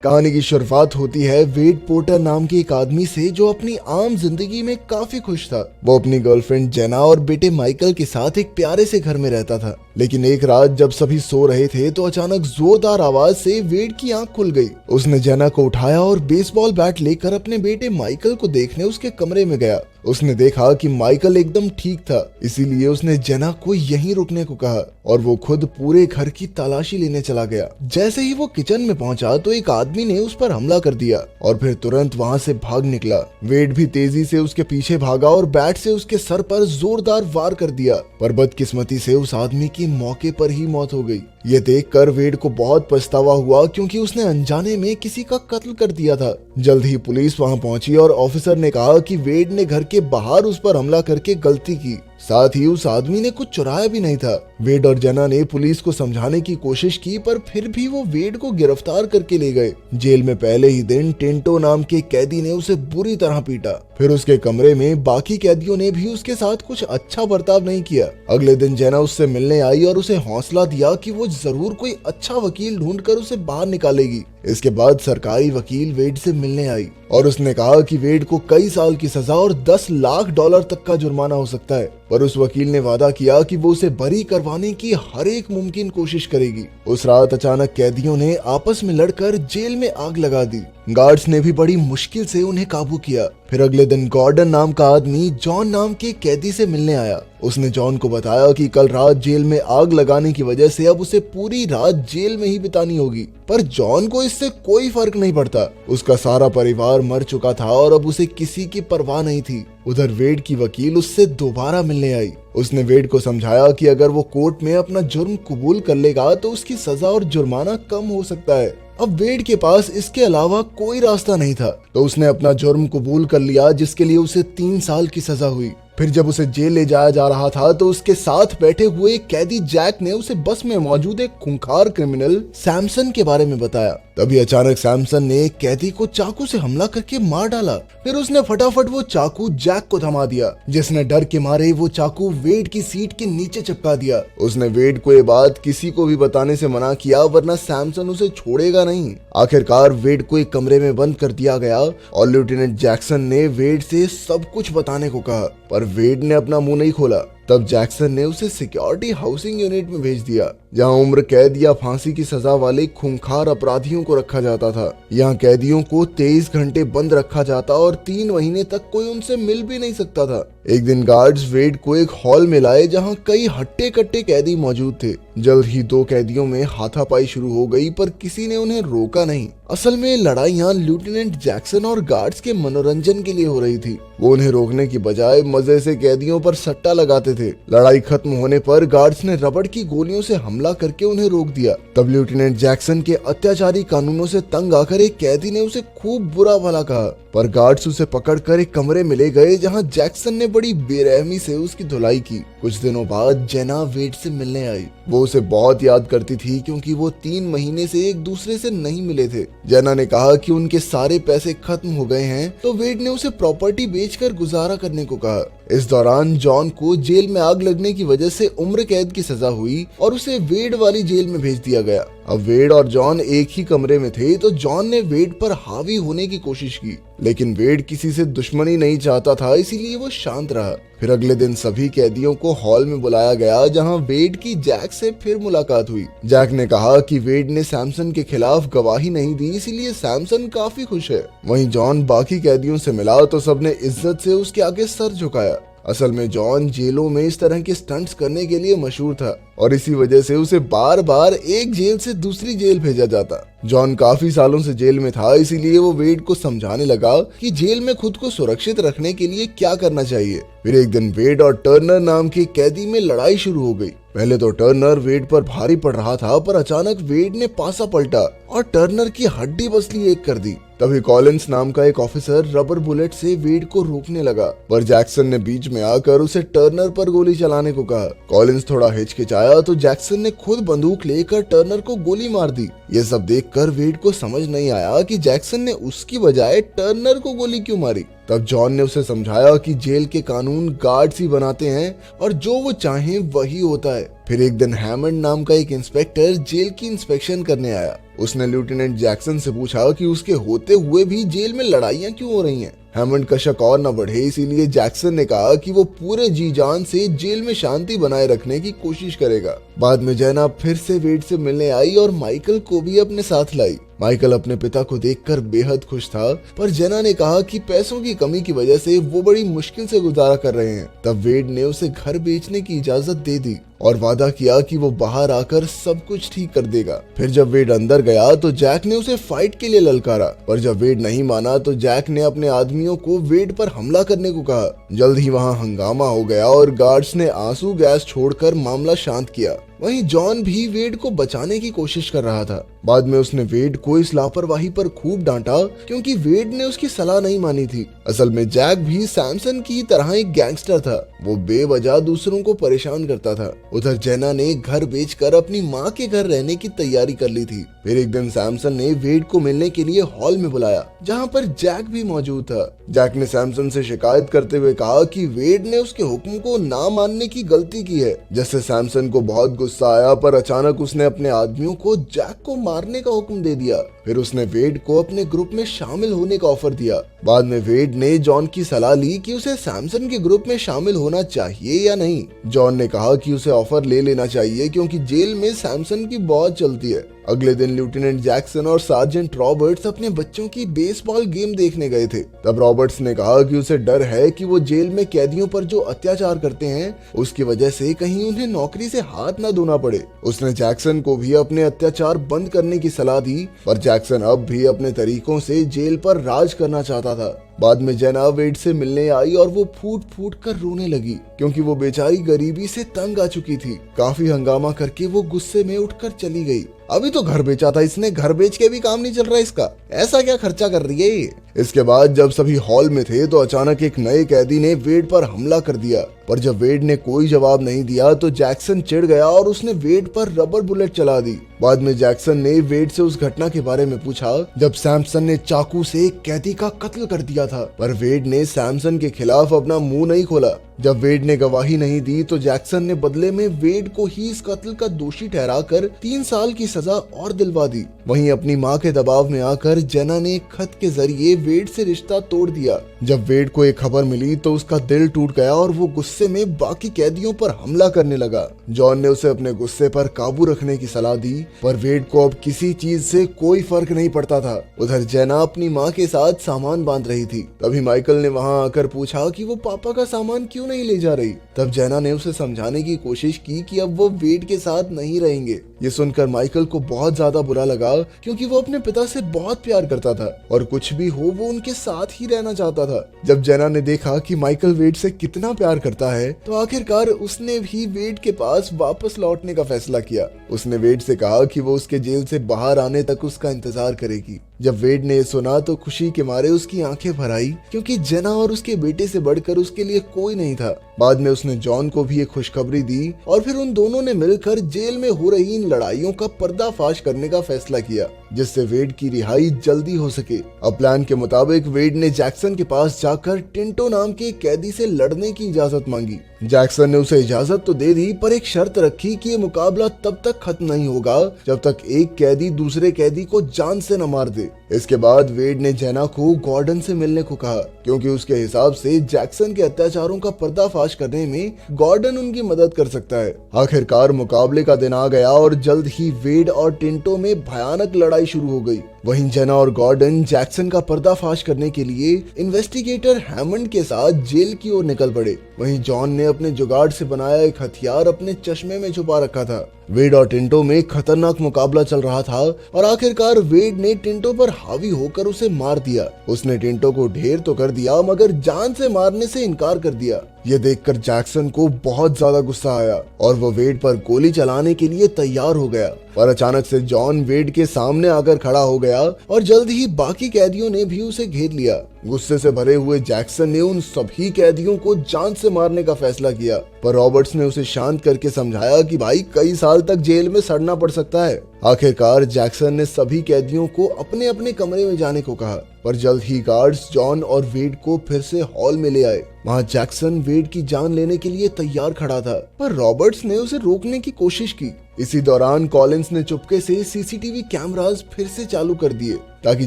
कहानी की शुरुआत होती है वेड पोर्टर नाम के एक आदमी से जो अपनी आम जिंदगी में काफी खुश था। वो अपनी गर्लफ्रेंड जेना और बेटे माइकल के साथ एक प्यारे से घर में रहता था। लेकिन एक रात जब सभी सो रहे थे तो अचानक जोरदार आवाज से वेड की आंख खुल गई। उसने जेना को उठाया और बेसबॉल बैट लेकर अपने बेटे माइकल को देखने उसके कमरे में गया। उसने देखा कि माइकल एकदम ठीक था, इसीलिए उसने जेना को यहीं रुकने को कहा और वो खुद पूरे घर की तलाशी लेने चला गया। जैसे ही वो किचन में पहुंचा तो एक आदमी ने उस पर हमला कर दिया और फिर तुरंत वहां से भाग निकला। वेड भी तेजी से उसके पीछे भागा और बैट से उसके सर पर जोरदार वार कर दिया, पर बदकिस्मती से उस आदमी की मौके पर ही मौत हो गई। ये देखकर वेड को बहुत पछतावा हुआ क्योंकि उसने अनजाने में किसी का कत्ल कर दिया था। जल्द ही पुलिस वहां पहुंची और ऑफिसर ने कहा कि वेड ने घर के बाहर उस पर हमला करके गलती की, साथ ही उस आदमी ने कुछ चुराया भी नहीं था। वेड और जेना ने पुलिस को समझाने की कोशिश की, पर फिर भी वो वेड को गिरफ्तार करके ले गए। जेल में पहले ही दिन टिंटो नाम के कैदी ने उसे बुरी तरह पीटा। फिर उसके कमरे में बाकी कैदियों ने भी उसके साथ कुछ अच्छा बर्ताव नहीं किया। अगले दिन जेना उससे मिलने आई और उसे हौसला दिया कि वो जरूर कोई अच्छा वकील ढूंढकर उसे बाहर निकालेगी। इसके बाद सरकारी वकील वेड से मिलने आई और उसने कहा कि वेड को कई साल की सजा और $10 लाख तक का जुर्माना हो सकता है, पर उस वकील ने वादा किया कि वो उसे बरी करवाने की हर एक मुमकिन कोशिश करेगी। उस रात अचानक कैदियों ने आपस में लड़कर जेल में आग लगा दी। गार्ड्स ने भी बड़ी मुश्किल से उन्हें काबू किया। फिर अगले दिन गॉर्डन नाम का आदमी जॉन नाम के कैदी से मिलने आया। उसने जॉन को बताया कि कल रात जेल में आग लगाने की वजह से अब उसे पूरी रात जेल में ही बितानी होगी, पर जॉन को इससे कोई फर्क नहीं पड़ता। उसका सारा परिवार मर चुका था और अब उसे किसी की परवाह नहीं थी। उधर वेड की वकील उससे दोबारा मिलने आई। उसने वेड को समझाया कि अगर वो कोर्ट में अपना जुर्म कबूल कर लेगा तो उसकी सजा और जुर्माना कम हो सकता है। अब वेड के पास इसके अलावा कोई रास्ता नहीं था, तो उसने अपना जुर्म कबूल कर लिया, जिसके लिए उसे 3 साल की सजा हुई। फिर जब उसे जेल ले जाया जा रहा था तो उसके साथ बैठे हुए कैदी जैक ने उसे बस में मौजूद एक खूंखार क्रिमिनल सैमसन के बारे में बताया। तभी अचानक सैमसन ने कैदी को चाकू से हमला करके मार डाला। फिर उसने फटाफट वो चाकू जैक को थमा दिया, जिसने डर के मारे वो चाकू वेड की सीट के नीचे चिपका दिया। उसने वेड को ये बात किसी को भी बताने से मना किया, वरना सैमसन उसे छोड़ेगा नहीं। आखिरकार वेड को एक कमरे में बंद कर दिया गया और लेफ्टिनेंट जैक्सन ने वेड से सब कुछ बताने को कहा, पर वेड ने अपना मुंह नहीं खोला। तब जैक्सन ने उसे सिक्योरिटी हाउसिंग यूनिट में भेज दिया, जहां उम्र कैद या फांसी की सजा वाले खूंखार अपराधियों को रखा जाता था। यहाँ कैदियों को 23 घंटे बंद रखा जाता और 3 महीने तक कोई उनसे मिल भी नहीं सकता था। एक दिन गार्ड्स वेड को एक हॉल में लाए जहाँ कई हट्टे कट्टे कैदी मौजूद थे। जल्द ही 2 कैदियों में हाथापाई शुरू हो गई, पर किसी ने उन्हें रोका नहीं। असल में लड़ाइयाँ लेफ्टिनेंट जैक्सन और गार्ड्स के मनोरंजन के लिए हो रही थी। वो उन्हें रोकने की बजाय मजे से कैदियों पर सट्टा लगाते थे। लड़ाई खत्म होने पर गार्ड्स ने रबड़ की गोलियों से हमला करके उन्हें रोक दिया। तब लेफ्टिनेंट जैक्सन के अत्याचारी कानूनों से तंग आकर एक कैदी ने उसे खूब बुरा भला कहा, पर गार्ड्स उसे पकड़कर एक कमरे में ले गए, जहां जैक्सन ने बड़ी बेरहमी से उसकी धुलाई की। कुछ दिनों बाद जेना वेड से मिलने आई। वो उसे बहुत याद करती थी क्योंकि वो 3 महीने से एक दूसरे से नहीं मिले थे। जेना ने कहा कि उनके सारे पैसे खत्म हो गए हैं, तो वेड ने उसे प्रॉपर्टी बेचकर गुजारा करने को कहा। इस दौरान जॉन को जेल में आग लगने की वजह से उम्र कैद की सजा हुई और उसे वेड वाली जेल में भेज दिया गया। अब वेड और जॉन एक ही कमरे में थे, तो जॉन ने वेड पर हावी होने की कोशिश की, लेकिन वेड किसी से दुश्मनी नहीं चाहता था, इसीलिए वो शांत रहा। फिर अगले दिन सभी कैदियों को हॉल में बुलाया गया, जहां वेड की जैक से फिर मुलाकात हुई। जैक ने कहा कि वेड ने सैमसन के खिलाफ गवाही नहीं दी, इसीलिए सैमसन काफी खुश है। वहीं जॉन बाकी कैदियों से मिला तो सबने इज्जत से उसके आगे सर झुकाया। असल में जॉन जेलों में इस तरह के स्टंट्स करने के लिए मशहूर था और इसी वजह से उसे बार बार एक जेल से दूसरी जेल भेजा जाता। जॉन काफी सालों से जेल में था, इसीलिए वो वेड को समझाने लगा कि जेल में खुद को सुरक्षित रखने के लिए क्या करना चाहिए। फिर एक दिन वेड और टर्नर नाम के कैदी में लड़ाई शुरू हो गई। पहले तो टर्नर वेड पर भारी पड़ रहा था, पर अचानक वेड ने पासा पलटा और टर्नर की हड्डी पसली एक कर दी। तभी कॉलिंस नाम का एक ऑफिसर रबर बुलेट से वेड को रोकने लगा, पर जैक्सन ने बीच में आकर उसे टर्नर पर गोली चलाने को कहा। कॉलिंस थोड़ा हिचकिचाया तो जैक्सन ने खुद बंदूक लेकर टर्नर को गोली मार दी। ये सब देखकर वेड को समझ नहीं आया कि जैक्सन ने उसकी बजाय टर्नर को गोली क्यों मारी। तब जॉन ने उसे समझाया कि जेल के कानून गार्ड्स ही बनाते हैं और जो वो चाहें वही होता है। फिर एक दिन हैमंड नाम का एक इंस्पेक्टर जेल की इंस्पेक्शन करने आया। उसने लेफ्टिनेंट जैक्सन से पूछा कि उसके होते हुए भी जेल में लड़ाइयां क्यों हो रही हैं। हैमंड का शक और न बढ़े इसीलिए जैक्सन ने कहा कि वो पूरे जी जान से जेल में शांति बनाए रखने की कोशिश करेगा। बाद में जेना फिर से वेड से मिलने आई और माइकल को भी अपने साथ लाई। माइकल अपने पिता को देखकर बेहद खुश था, पर जेना ने कहा कि पैसों की कमी की वजह से वो बड़ी मुश्किल से गुजारा कर रहे हैं। तब वेड ने उसे घर बेचने की इजाजत दे दी और वादा किया कि वो बाहर आकर सब कुछ ठीक कर देगा। फिर जब वेड अंदर गया तो जैक ने उसे फाइट के लिए ललकारा, पर जब वेड नहीं माना तो जैक ने अपने आदमियों को वेड पर हमला करने को कहा। जल्द ही वहाँ हंगामा हो गया और गार्ड्स ने आंसू गैस छोड़कर मामला शांत किया। वहीं जॉन भी वेड को बचाने की कोशिश कर रहा था। बाद में उसने वेड को इस लापरवाही पर खूब डांटा क्योंकि वेड ने उसकी सलाह नहीं मानी थी। असल में जैक भी सैमसन की तरह एक गैंगस्टर था। वो बेवजह दूसरों को परेशान करता था। उधर जेना ने घर बेचकर अपनी माँ के घर रहने की तैयारी कर ली थी। फिर एक दिन सैमसन ने वेड को मिलने के लिए हॉल में बुलाया, जहाँ पर जैक भी मौजूद था। जैक ने सैमसन से शिकायत करते हुए कहा कि वेड ने उसके हुक्म को ना मानने की गलती की है, जिससे सैमसन को बहुत गुस्सा आया। पर अचानक उसने अपने आदमियों को जैक को मारने का हुक्म दे दिया। फिर उसने वेड को अपने ग्रुप में शामिल होने का ऑफर दिया। बाद में वेड ने जॉन की सलाह ली कि उसे सैमसन के ग्रुप में शामिल होना चाहिए या नहीं। जॉन ने कहा कि उसे ऑफर ले लेना चाहिए क्योंकि जेल में सैमसन की बहुत चलती है। अगले दिन लेफ्टिनेंट जैक्सन और सार्जेंट रॉबर्ट्स अपने बच्चों की बेसबॉल गेम देखने गए थे। तब रॉबर्ट्स ने कहा कि उसे डर है कि वो जेल में कैदियों पर जो अत्याचार करते हैं उसकी वजह से कहीं उन्हें नौकरी से हाथ न धोना पड़े। उसने जैक्सन को भी अपने अत्याचार बंद करने की सलाह दी, पर जैक्सन अब भी अपने तरीकों से जेल पर राज करना चाहता था। बाद में जेना वेड से मिलने आई और वो फूट फूट कर रोने लगी क्योंकि वो बेचारी गरीबी से तंग आ चुकी थी। काफी हंगामा करके वो गुस्से में उठकर चली गई। अभी तो घर बेचा था इसने, घर बेच के भी काम नहीं चल रहा इसका, ऐसा क्या खर्चा कर रही है ये। इसके बाद जब सभी हॉल में थे तो अचानक एक नए कैदी ने वेड पर हमला कर दिया, पर जब वेड ने कोई जवाब नहीं दिया तो जैक्सन चिढ़ गया और उसने वेड पर रबर बुलेट चला दी। बाद में जैक्सन ने वेड से उस घटना के बारे में पूछा जब सैमसन ने चाकू से एक कैदी का कत्ल कर दिया था, पर वेड ने सैमसन के खिलाफ अपना मुंह नहीं खोला। जब वेड ने गवाही नहीं दी तो जैक्सन ने बदले में वेड को ही इस कत्ल का दोषी ठहराकर 3 साल की सजा और दिलवा दी। वहीं अपनी मां के दबाव में आकर जेना ने एक खत के जरिए वेड से रिश्ता तोड़ दिया। जब वेड को एक खबर मिली तो उसका दिल टूट गया और वो गुस्से में बाकी कैदियों पर हमला करने लगा। जॉन ने उसे अपने गुस्से पर काबू रखने की सलाह दी, पर वेड को अब किसी चीज से कोई फर्क नहीं पड़ता था। उधर जेना अपनी माँ के साथ सामान बांध रही थी। तभी माइकल ने वहाँ आकर पूछा कि वो पापा का सामान क्यों नहीं ले जा रही। तब जेना ने उसे समझाने की कोशिश की कि अब वो वेड के साथ नहीं रहेंगे। ये सुनकर माइकल को बहुत ज्यादा बुरा लगा क्योंकि वो अपने पिता से बहुत प्यार करता था और कुछ भी हो वो उनके साथ ही रहना चाहता था। जब जेना ने देखा कि माइकल वेड से कितना प्यार करता है तो आखिरकार उसने भी वेड के पास वापस लौटने का फैसला किया। उसने वेड से कहा कि वो उसके जेल से बाहर आने तक उसका इंतजार करेगी। जब वेड ने सुना तो खुशी के मारे उसकी आंखें भर आई क्योंकि जेना और उसके बेटे से बढ़कर उसके लिए कोई नहीं था। बाद में उसने जॉन को भी एक खुशखबरी दी और फिर उन दोनों ने मिलकर जेल में हो रही इन लड़ाइयों का पर्दाफाश करने का फैसला किया जिससे वेड की रिहाई जल्दी हो सके। अब प्लान के मुताबिक वेड ने जैक्सन के पास जाकर टिंटो नाम के कैदी से लड़ने की इजाजत मांगी। जैक्सन ने उसे इजाजत तो दे दी, पर एक शर्त रखी कि ये मुकाबला तब तक खत्म नहीं होगा जब तक एक कैदी दूसरे कैदी को जान से न मार दे। इसके बाद वेड ने जेना को गॉर्डन से मिलने को कहा क्योंकि उसके हिसाब से जैक्सन के अत्याचारों का पर्दाफाश करने में गॉर्डन उनकी मदद कर सकता है। आखिरकार मुकाबले का दिन आ गया और जल्द ही वेड और टिंटो में भयानक लड़ाई शुरू हो गई। वहीं जेना और गॉर्डन जैक्सन का पर्दाफाश करने के लिए इन्वेस्टिगेटर हैमंड के साथ जेल की ओर निकल पड़े। वहीं जॉन ने अपने जुगाड़ से बनाया एक हथियार अपने चश्मे में छुपा रखा था। वेड और टिंटो में खतरनाक मुकाबला चल रहा था और आखिरकार वेड ने टिंटो पर हावी होकर उसे मार दिया। उसने टिंटो को ढेर तो कर दिया मगर जान से मारने से इनकार कर दिया। ये देखकर जैक्सन को बहुत ज्यादा गुस्सा आया और वो वेड पर गोली चलाने के लिए तैयार हो गया, पर अचानक से जॉन वेड के सामने आकर खड़ा हो गया और जल्द ही बाकी कैदियों ने भी उसे घेर लिया। गुस्से से भरे हुए जैक्सन ने उन सभी कैदियों को जान से मारने का फैसला किया, पर रॉबर्ट्स ने उसे शांत करके समझाया कि भाई कई साल तक जेल में सड़ना पड़ सकता है। आखिरकार जैक्सन ने सभी कैदियों को अपने अपने कमरे में जाने को कहा, पर जल्द ही गार्ड्स जॉन और वेड को फिर से हॉल में ले आए। वहाँ जैक्सन वेड की जान लेने के लिए तैयार खड़ा था, पर रॉबर्ट्स ने उसे रोकने की कोशिश की। इसी दौरान कॉलिंस ने चुपके से सीसीटीवी कैमरास फिर से चालू कर दिए ताकि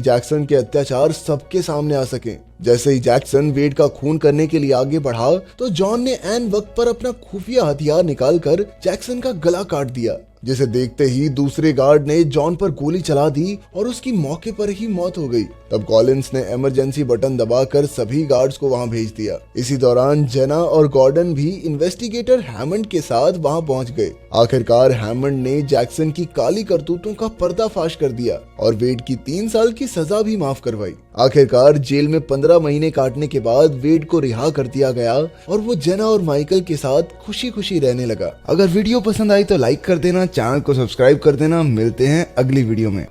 जैक्सन के अत्याचार सबके सामने आ सकें। जैसे ही जैक्सन वेड का खून करने के लिए आगे बढ़ा तो जॉन ने ऐन वक्त पर अपना खुफिया हथियार निकालकर जैक्सन का गला काट दिया, जिसे देखते ही दूसरे गार्ड ने जॉन पर गोली चला दी और उसकी मौके पर ही मौत हो गई। तब कॉलिंस ने इमरजेंसी बटन दबाकर सभी गार्ड्स को वहां भेज दिया। इसी दौरान जेना और गॉर्डन भी इन्वेस्टिगेटर हैमंड के साथ वहां पहुंच गए। आखिरकार हैमंड ने जैक्सन की काली करतूतों का पर्दाफाश कर दिया और वेड की 3 साल की सजा भी माफ करवाई। आखिरकार जेल में 15 महीने काटने के बाद वेड को रिहा कर दिया गया और वो जेना और माइकल के साथ खुशी खुशी रहने लगा। अगर वीडियो पसंद आई तो लाइक कर देना, चैनल को सब्सक्राइब कर देना। मिलते हैं अगली वीडियो में।